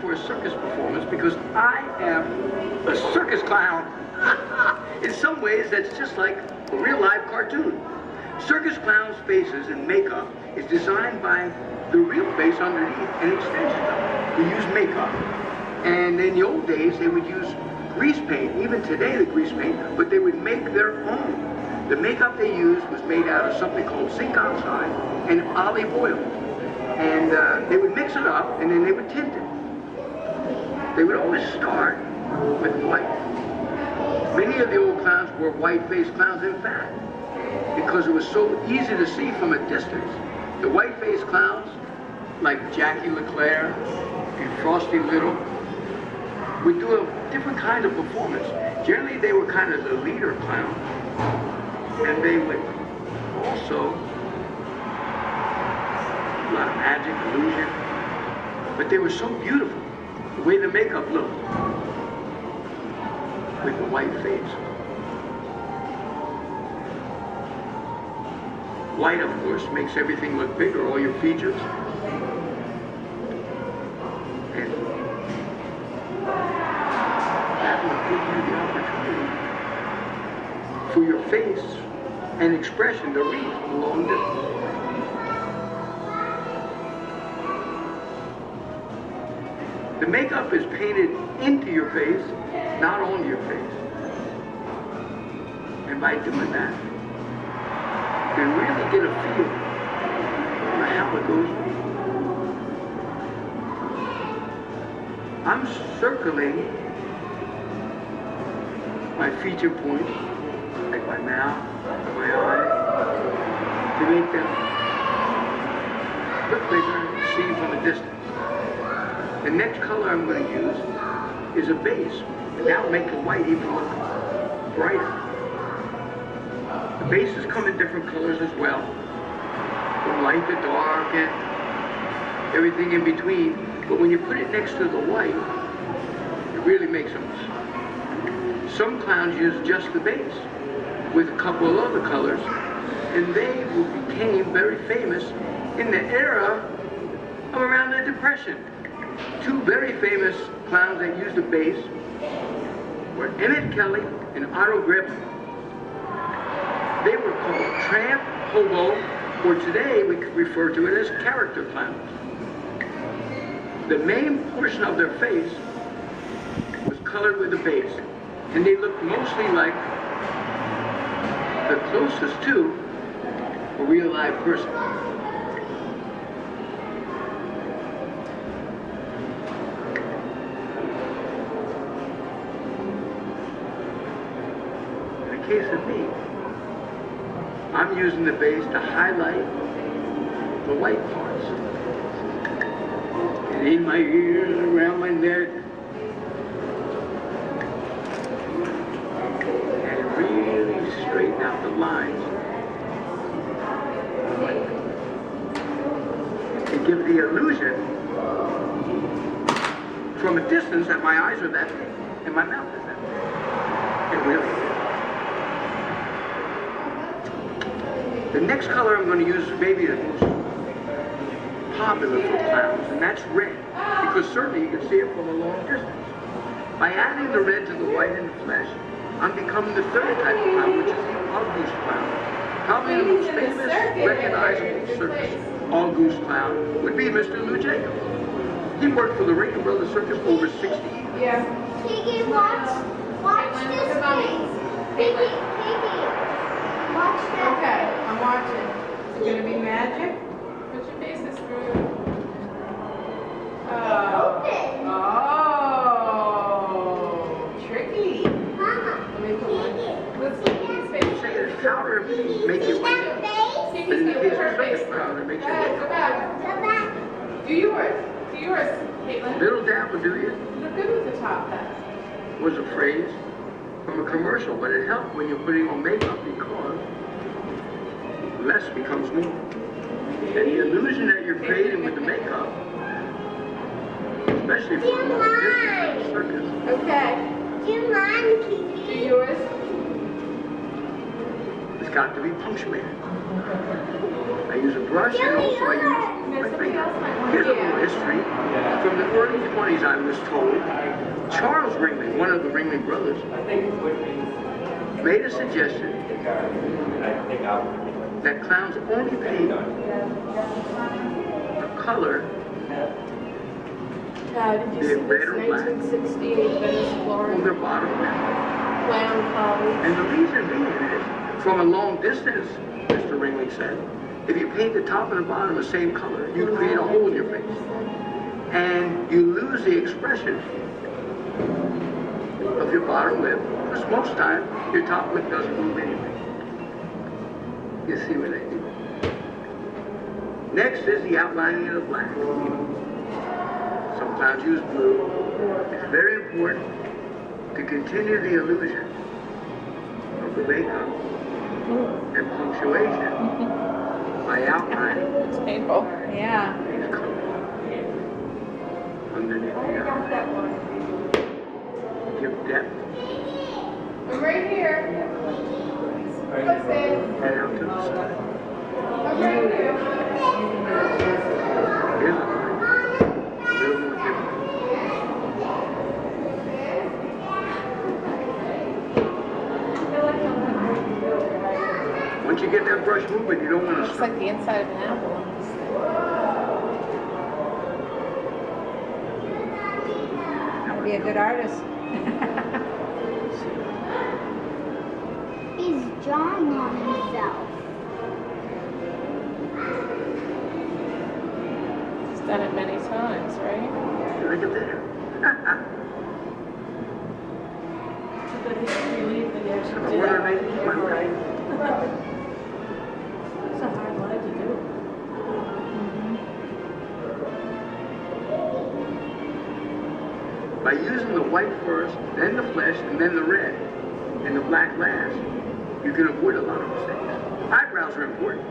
for a circus performance because I am a circus clown. In some ways, that's just like a real live cartoon. Circus clowns' faces and makeup is designed by the real face underneath and extensions of it. We use makeup. And in the old days, they would use grease paint. Even today, the grease paint, but they would make their own. The makeup they used was made out of something called zinc oxide and olive oil. And they would mix it up, and then they would tint it. They would always start with white. Many of the old clowns were white-faced clowns, in fact, because it was so easy to see from a distance. The white-faced clowns, like Jackie LeClaire and Frosty Little, would do a different kind of performance. Generally, they were kind of the leader clowns, and they would also a lot of magic, illusion, but they were so beautiful, the way the makeup looked, with the white face. White, of course, makes everything look bigger, all your features. And that will give you the opportunity for your face and expression to reach a long distance. The makeup is painted into your face, not onto your face. And by doing that, you really get a feel for how it goes on. I'm circling my feature points, like my mouth, my eyes, to make them look bigger and seen from a distance. The next color I'm going to use is a base, and that will make the white even look brighter. The bases come in different colors as well, from light to dark and everything in between. But when you put it next to the white, it really makes them. Some clowns use just the base with a couple of other colors, and they became very famous in the era of around the Depression. Two very famous clowns that used the base were Emmett Kelly and Otto Griffin. They were called tramp, hobo, or today we could refer to it as character clowns. The main portion of their face was colored with the base, and they looked mostly like the closest to a real live person. In the case of me, I'm using the base to highlight the white parts. And in my ears, around my neck, and really straighten out the lines. And give the illusion from a distance that my eyes are that big and my mouth is that big. It really is. The next color I'm going to use is maybe the most popular for clowns, and that's red, because certainly you can see it from a long distance. By adding the red to the white in the flesh, I'm becoming the third type of clown, which is the all-goose clown. Probably the most famous, recognizable circus all-goose clown would be Mr. Lou Jacobs. He worked for the Ringling Brothers Circus over 60 years. Yeah. Kiki, watch this thing. Kiki. Watch that. Okay, I'm watching. Is it going to be magic? Put your faces through. Open. Oh, tricky. Mama. Let me put one. Let's look at his face. Say there's powder to make it white. Kiki's But in the going case to put of her face circus through. clown, it makes Go it ahead, white. go back. Go back. Do yours. Do yours, Caitlin. Little dab will do you. You look good with the top then. Was a phrase from a commercial, but it helped when you're putting on makeup because less becomes more. And the illusion that you're creating with the makeup, especially for a long distance like a circus, Okay. Do you mind, Do Kiki? yours. it's got to be punctuated. I use a brush and also I use my finger. Here's a little history. From the early 20s, I was told, Charles Ringling, one of the Ringling brothers, made a suggestion that clowns only paint a color, Did you be see it red this or black, 1968 Venice, on Florida their bottom lip. clown college? And the reason being is, from a long distance, Mr. Ringling said, if you paint the top and the bottom the same color, you create a hole in your face. And you lose the expression of your bottom lip, because most time, your top lip doesn't move anything. You see what I do? Next is the outlining of the black. Some clowns use blue. It's very important to continue the illusion of the makeup and punctuation by outlining It's painful. Yeah. these colors underneath the eye. Give depth I'm right here. What's it? and out to the side. I'm right here. Here's a little more difficult. Once you get that brush moving, you don't want to Looks stop. like the inside of an apple. That would be a good artist. He's drawing on himself. He's done it many times, right? Look at there. But he's relieved that he actually What did are it. they? My brain. It's a hard line to do. By using the white first, then the flesh, and then the red, and the black last, you can avoid a lot of mistakes. Eyebrows are important.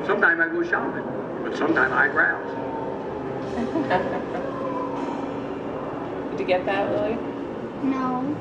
Sometimes I go shopping, but sometimes eyebrows. Did you get that, Lily? No.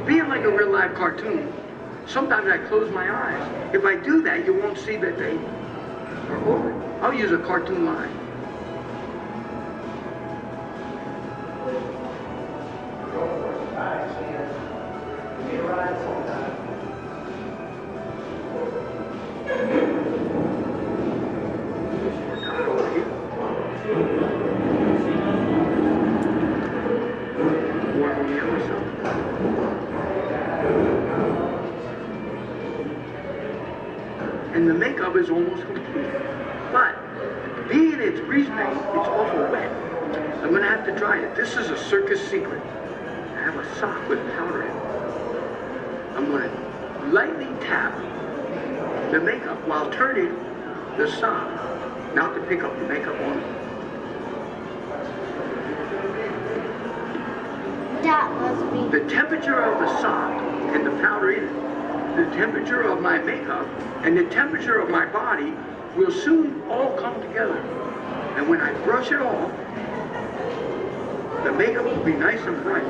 Being like a real live cartoon, sometimes I close my eyes. If I do that, you won't see that they are open. I'll use a cartoon line. Over here. One on the other side. And the makeup is almost complete. But being it's grease paint, it's awful wet. I'm gonna have to dry it. This is a circus secret. I have a sock with powder in it. I'm gonna lightly tap the makeup while turning the sock, not to pick up the makeup on it. That must be. The temperature of the sock and the powder in it, the temperature of my makeup, and the temperature of my body will soon all come together. And when I brush it off, the makeup will be nice and bright.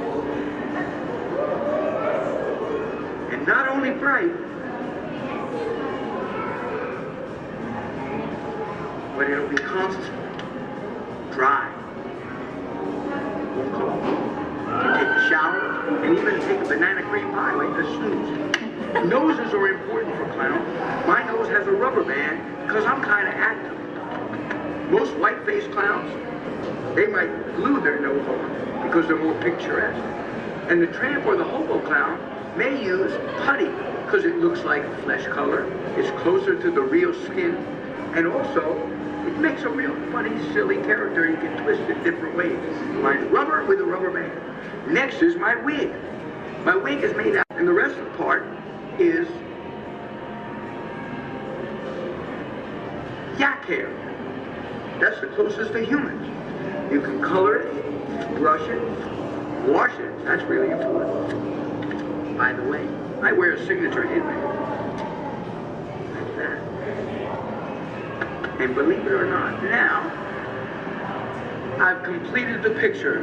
And not only bright, but it'll be constant, dry. Won't come off. You take a shower, and even take a banana cream pie like the snooze. Noses are important for clowns. My nose has a rubber band because I'm kind of active. Most white-faced clowns, they might glue their nose on because they're more picturesque. And the tramp or the hobo clown may use putty because it looks like flesh color. It's closer to the real skin. And also, it makes a real funny, silly character. You can twist it different ways. Mine's rubber with a rubber band. Next is my wig. My wig is made out, and the rest of the part is yak hair. That's the closest to humans. You can color it, brush it, wash it. That's really important. By the way, I wear a signature handbag. Like that. And believe it or not, now I've completed the picture